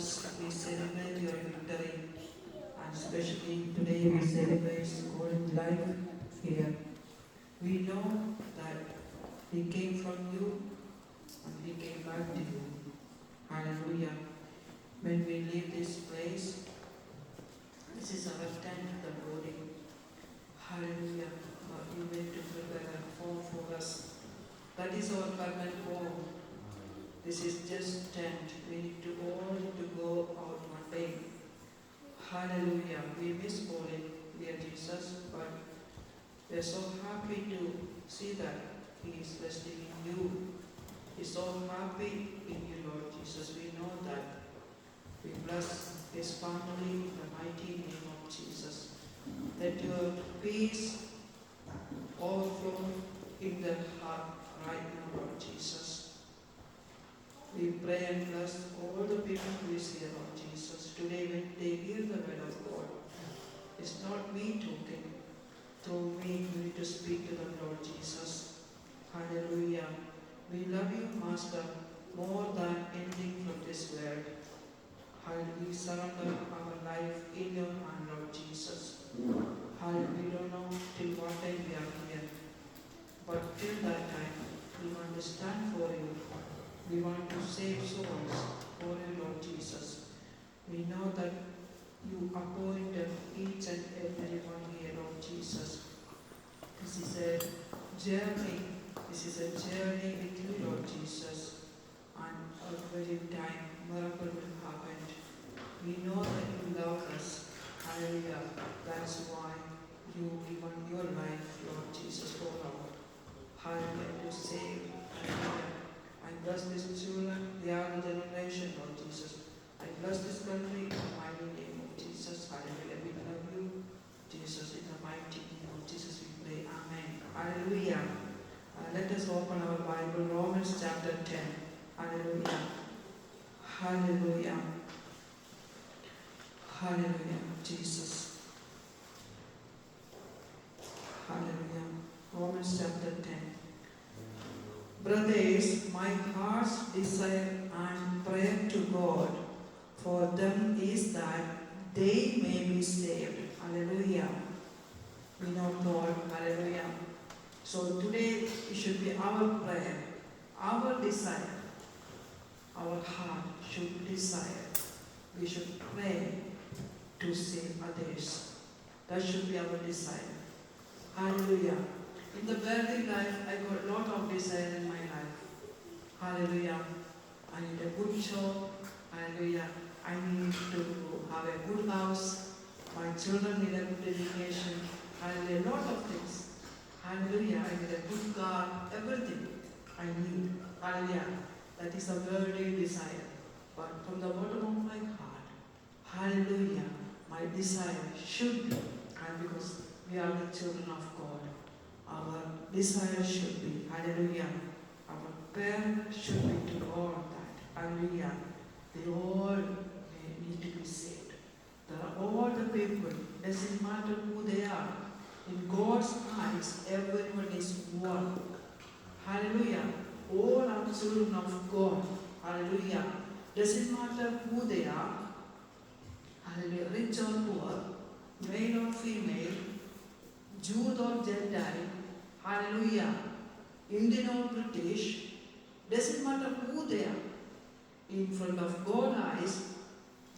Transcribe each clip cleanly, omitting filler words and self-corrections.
Christmas, we celebrate your victory, and especially today we celebrate golden life here. We know that we came from you and we came back to you. Hallelujah. When we leave this place, this is our tent, the glory. Hallelujah. You went to prepare a home for us. That is our permanent home. This is just tent. We need to all to go out one day. Hallelujah. We miss calling dear Jesus, but we are so happy to see that He is resting in you. He is so happy in you, Lord Jesus. We know that. We bless His family in the mighty name of Jesus. Let your peace overflow in their heart right now, Lord Jesus. We pray and bless all the people who is here, Lord Jesus. Today when they hear the word of God, it's not me talking. Through me, you need to speak to them, Lord Jesus. Hallelujah. We love you, Master, more than anything from this world. Hallelujah. We surrender our life in your hand, Lord Jesus. Hallelujah. We don't know till what time we are here. But till that time, we want to stand for you. We want to save souls for you, Lord Jesus. We know that you appointed each and every one here, Lord Jesus. This is a journey. This is a journey with you, Lord Jesus. And at very time, miracle will happen. We know that you love us. Hallelujah. That's why you given your life, Lord Jesus, for our hallelujah to save. Hallelujah. I bless these children, the other generation, Lord Jesus. I bless this country in the mighty name of Jesus. Hallelujah. We love you, Jesus, in the mighty name of Jesus we pray. Amen. Hallelujah. Let us open our Bible, Romans chapter 10. Hallelujah. Hallelujah. Hallelujah, Jesus. Hallelujah. Romans chapter 10. Brothers, my heart's desire and prayer to God for them is that they may be saved. Hallelujah. We know God. Hallelujah. So today it should be our prayer, our desire, our heart should desire. We should pray to save others. That should be our desire. Hallelujah. In the worldly life, I got a lot of desire in my life. Hallelujah. I need a good job. Hallelujah. I need to have a good house. My children need a good education. Hallelujah. A lot of things. Hallelujah. I need a good car. Everything I need. Hallelujah. That is a worldly desire. But from the bottom of my heart, hallelujah, my desire should be, and because we are the children of God, our desire should be, hallelujah, our prayer should be to all that, hallelujah, they all need to be saved. There are all the people, doesn't matter who they are, in God's eyes, everyone is one. Hallelujah. All are children of God. Hallelujah. Doesn't matter who they are. Hallelujah. Rich or poor, male or female, Jew or Gentile. Hallelujah. Indian or British. Doesn't matter who they are. In front of God's eyes,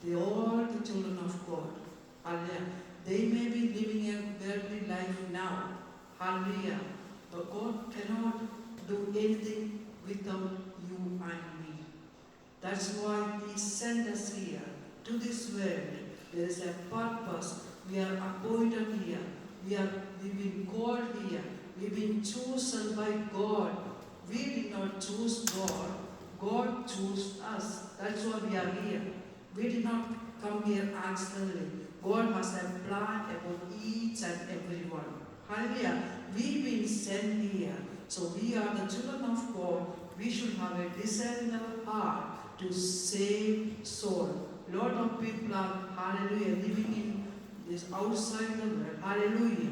they are all the children of God. Hallelujah. They may be living a worldly life now. Hallelujah. But God cannot do anything without you and me. That's why He sent us here to this world. There is a purpose. We are appointed here. We've been called here. We've been chosen by God. We did not choose God. God chose us. That's why we are here. We did not come here accidentally. God has a plan about each and every one. Hallelujah. We've been sent here. So we are the children of God. We should have a desire in our heart to save soul. A lot of people are, hallelujah, living in this outside the world. Hallelujah.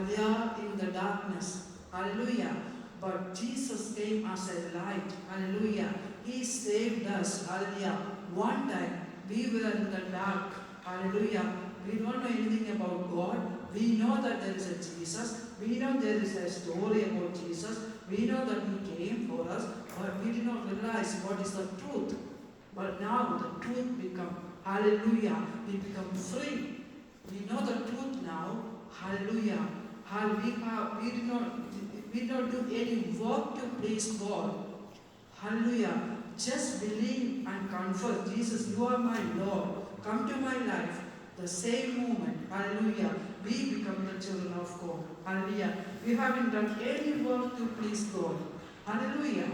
They are in the darkness. Hallelujah. But Jesus came as a light. Hallelujah. He saved us. Hallelujah. One time. we were in the dark. Hallelujah. We don't know anything about God. We know that there is a Jesus. We know there is a story about Jesus. We know that He came for us, but we did not realize what is the truth. But now the truth become, hallelujah, we become free. We know the truth now. Hallelujah. We do not do any work to please God. Hallelujah. Just believe and confess, Jesus, you are my Lord. Come to my life. The same moment, hallelujah, we become the children of God. Hallelujah. We haven't done any work to please God. Hallelujah.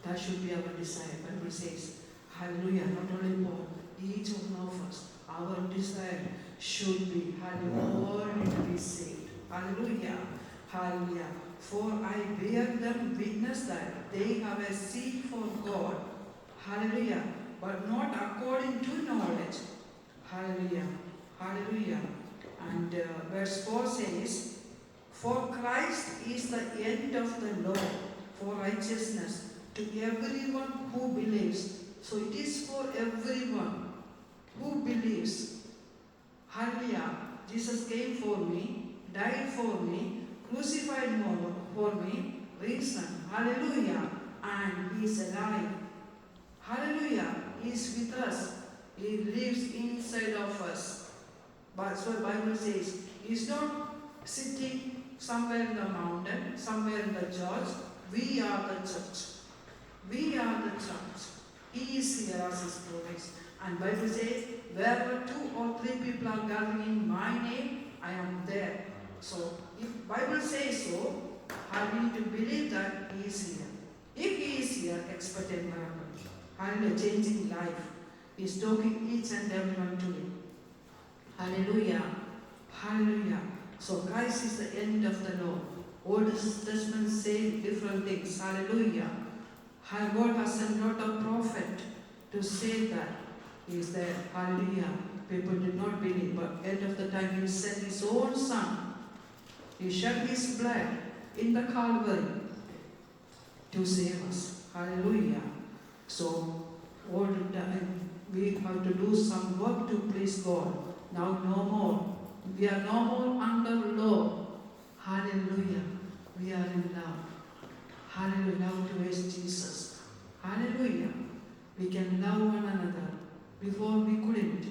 That should be our desire. Bible says, hallelujah, not only Paul, each one of us, our desire should be, hallelujah, to be saved. Hallelujah. Hallelujah. For I bear them witness that they have a zeal for God. Hallelujah. But not according to knowledge. Hallelujah. Hallelujah. And verse 4 says, for Christ is the end of the law for righteousness to everyone who believes. So it is for everyone who believes. Hallelujah. Jesus came for me, died for me, crucified for me, risen. Hallelujah. And He is alive. Hallelujah. He is with us. He lives inside of us. But so the Bible says, He is not sitting somewhere in the mountain, somewhere in the church. We are the church. We are the church. He is here as His promise. And Bible says, wherever 2 or 3 people are gathering in my name, I am there. So, if Bible says so, I need to believe that He is here. If He is here, expect a miracle. Hallelujah, changing life. He is talking each and everyone today. Hallelujah. Hallelujah. So Christ is the end of the law. Old Testament say different things. Hallelujah. God has sent not a prophet to say that He is there. Hallelujah. People did not believe, but end of the time He sent His own Son. He shed His blood in the Calvary to save us. Hallelujah. So, all the time we have to do some work to please God. Now no more. We are no more under law. Hallelujah. We are in love. Hallelujah. Love towards Jesus. Hallelujah. We can love one another. Before we couldn't.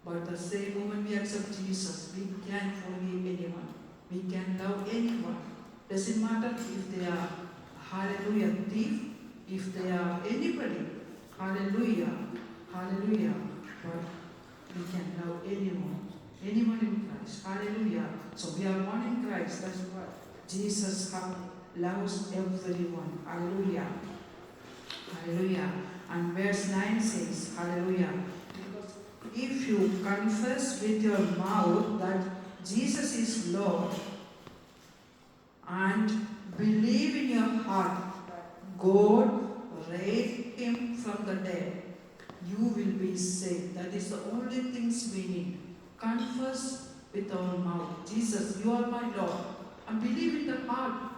But the same moment we accept Jesus, we can forgive anyone. We can love anyone. Doesn't matter if they are, hallelujah, thief, if they are anybody. Hallelujah. Hallelujah. But we can love anyone. Anyone in Christ. Hallelujah. So we are one in Christ. That's what Jesus loves everyone. Hallelujah. Hallelujah. And verse 9 says, hallelujah. Because if you confess with your mouth that Jesus is Lord and believe in your heart that God raised Him from the dead, you will be saved. That is the only things we need. Confess with our mouth, Jesus, you are my Lord. And believe in the heart.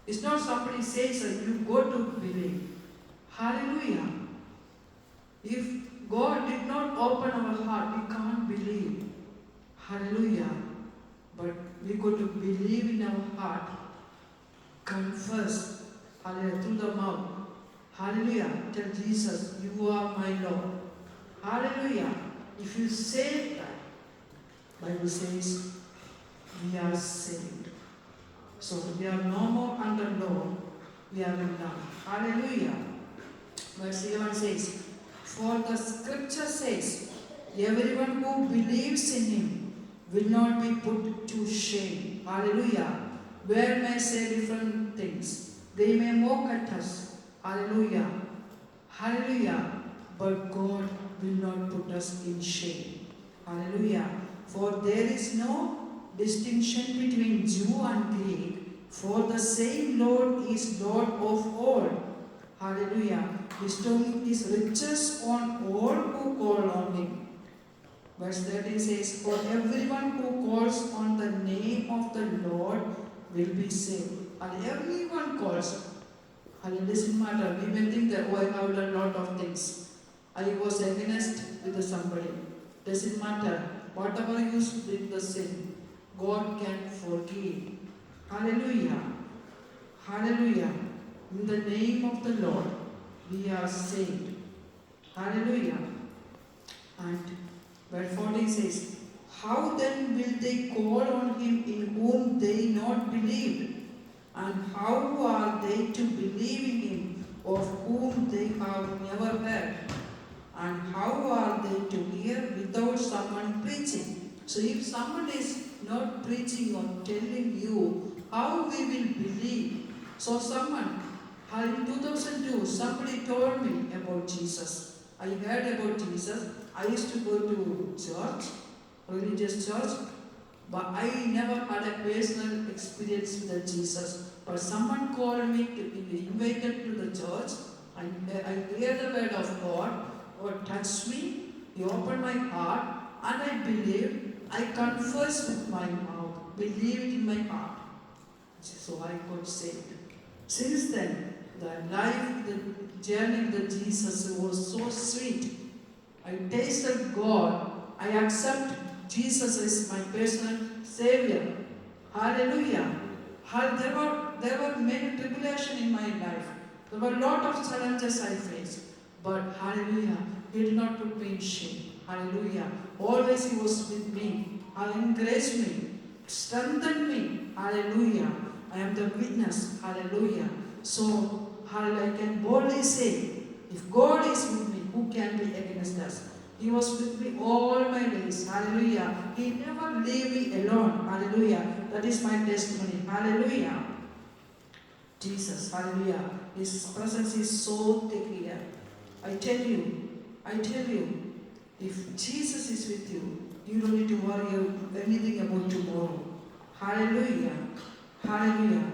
It's not somebody says that you go to believe. Hallelujah. If God did not open our heart, we can't believe. Hallelujah. But we got to believe in our heart. Confess. Hallelujah. Through the mouth. Hallelujah. Tell Jesus, you are my Lord. Hallelujah. If you say that, Bible says, we are saved. So we are no more under law. We are in love. Hallelujah. Verse 11 says, for the scripture says, everyone who believes in Him will not be put to shame. Hallelujah. World may say different things. They may mock at us. Hallelujah. Hallelujah. But God will not put us in shame. Hallelujah. For there is no distinction between Jew and Greek, for the same Lord is Lord of all. Hallelujah. Bestowing His riches on all who call on Him. Verse 13 says, for everyone who calls on the name of the Lord will be saved. And everyone calls. Hallelujah. Doesn't matter. We may think that, oh, I have done a lot of things. I was against with somebody. Doesn't matter. Whatever you did the sin, God can forgive. Hallelujah. Hallelujah. In the name of the Lord, we are saved. Hallelujah. And verse 40 says, how then will they call on him in whom they not believed? And how are they to believe in him of whom they have never heard? And how are they to hear without someone preaching? So if someone is not preaching or telling you, how we will believe? So someone, in 2002, somebody told me about Jesus. I heard about Jesus. I used to go to church, religious church, but I never had a personal experience with Jesus. But someone called me to be invited to the church. I hear the word of God. God touched me. He opened my heart, and I believed. I confessed with my mouth, believed in my heart. So I got saved. Since then, the life, the journey with Jesus was so sweet. I tasted God. I accept Jesus as my personal Savior. Hallelujah. There were many tribulations in my life. There were a lot of challenges I faced. But hallelujah, He did not put me in shame. Hallelujah. Always He was with me. He encouraged me, strengthened me. Hallelujah. I am the witness. Hallelujah. So, hallelujah, I can boldly say, if God is with me, who can be against us? He was with me all my days. Hallelujah. He never leave me alone. Hallelujah. That is my testimony. Hallelujah. Jesus. Hallelujah. His presence is so thick here. I tell you, if Jesus is with you, you don't need to worry anything about tomorrow. Hallelujah. Hallelujah.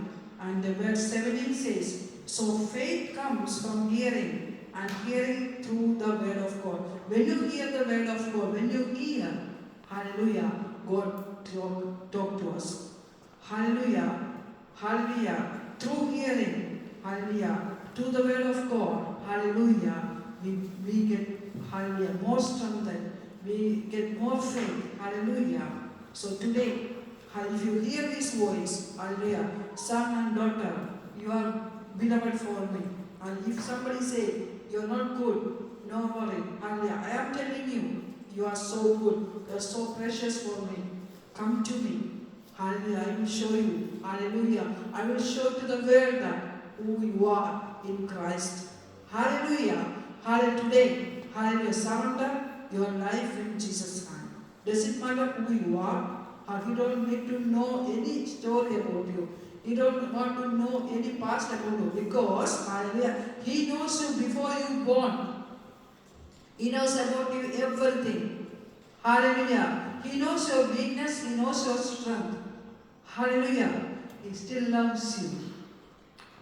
And the verse 17 says, so faith comes from hearing, and hearing through the word of God. When you hear the word of God, when you hear, hallelujah, God talk to us. Hallelujah. Hallelujah. Through hearing, hallelujah, through the word of God, hallelujah, we get, hallelujah, more strengthened. We get more faith. Hallelujah. So today, if you hear His voice, hallelujah, son and daughter, you are beloved for me. And if somebody say, you're not good, no worry. Hallelujah. I am telling you, you are so good. You are so precious for me. Come to me. Hallelujah. I will show you. Hallelujah. I will show to the world that who you are in Christ. Hallelujah. Hallelujah. Today, hallelujah. Surrender your life in Jesus' hand. Doesn't matter who you are. He don't need to know any story about you. He don't want to know any past about you, because, hallelujah, He knows you before you born. He knows about you everything. Hallelujah. He knows your weakness. He knows your strength. Hallelujah. He still loves you.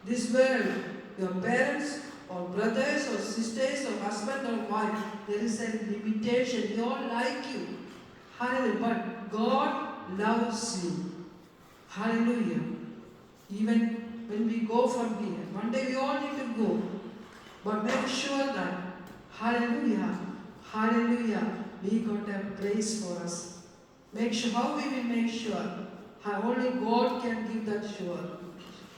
This world, your parents or brothers or sisters or husband or wife, there is a limitation. They all like you. Hallelujah. But God loves you. Hallelujah. Even when we go from here, one day we all need to go. But make sure that, hallelujah, hallelujah, we got a place for us. Make sure, how we will make sure? How only God can give that sure.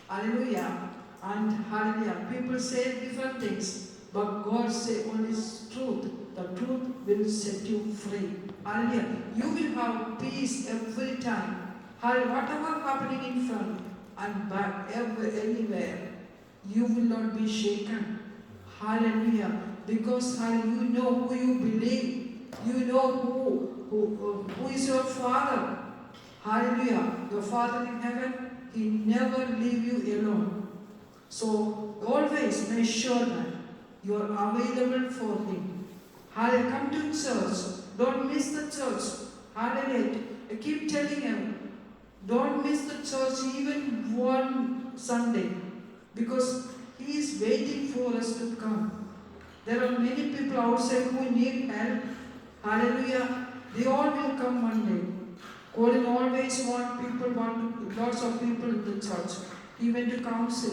Hallelujah. And hallelujah, people say different things, but God say only truth. The truth will set you free. Hallelujah. You will have peace every time. Hallelujah. Whatever happening in front and back, anywhere, you will not be shaken. Hallelujah. Because hallelujah, you know who you believe. You know who is your Father. Hallelujah. Your Father in heaven, He never leave you alone. So always make sure that you are available for Him. Hallelujah. Come to church. Don't miss the church. Hallelujah. I keep telling Him, don't miss the church even one Sunday, because He is waiting for us to come. There are many people outside who need help. Hallelujah. They all will come one day. God always want lots of people in the church. He went to council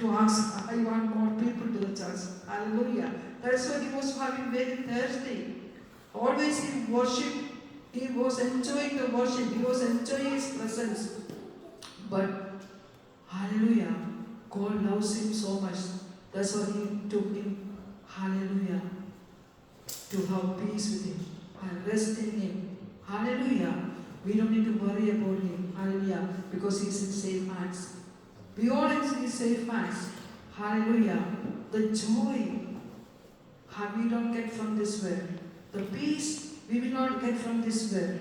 to ask, I want more people to the church. Hallelujah. That's why he was having very thirsty. Always he worshiped. He was enjoying the worship. He was enjoying his presence. But hallelujah, God loves him so much. That's why he took him, hallelujah, to have peace with him and rest in him. Hallelujah. We don't need to worry about him. Hallelujah. Because he's in safe hands. We all in safe hands. Hallelujah. The joy we don't get from this world. The peace we will not get from this world.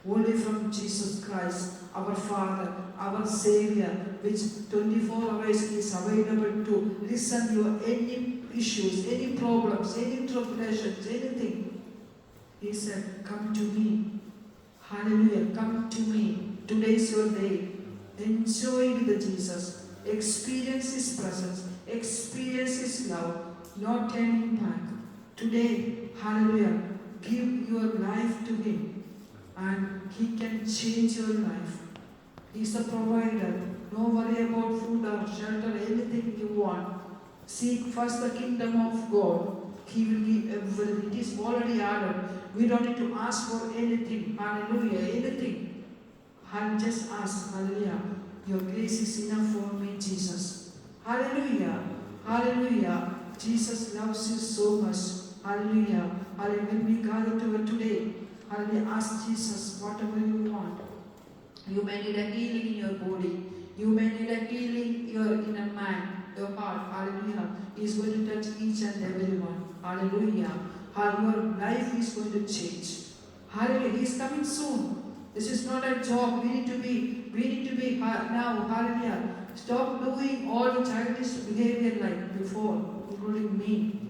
Only from Jesus Christ, our Father, our Savior, which 24 hours is available to listen to your any issues, any problems, any tribulations, anything. He said, come to me. Hallelujah, come to me. Today is your day. Enjoy with Jesus. Experience His presence. Experience His love. Not turning back. Today, hallelujah, give your life to Him and He can change your life. He's a provider. No worry about food or shelter, anything you want. Seek first the kingdom of God. He will give everything. It is already added. We don't need to ask for anything. Hallelujah. Anything. And just ask. Hallelujah. Your grace is enough for me, Jesus. Hallelujah. Hallelujah. Jesus loves you so much. Hallelujah. Hallelujah. When we gather today, hallelujah, ask Jesus whatever you want. You may need a healing in your body. You may need a healing in your inner man, your heart. Hallelujah. He is going to touch each and every one. Hallelujah. Your life is going to change. Hallelujah. He is coming soon. This is not a job. We need to be now. Hallelujah. Stop doing all the childish behavior like before, including me.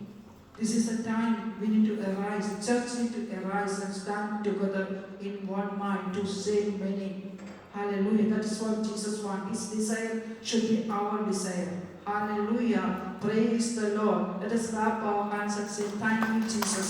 This is a time we need to arise. Church need to arise and stand together in one mind to save many. Hallelujah. That is what Jesus wants. His desire should be our desire. Hallelujah. Praise the Lord. Let us clap our hands and say, thank you, Jesus.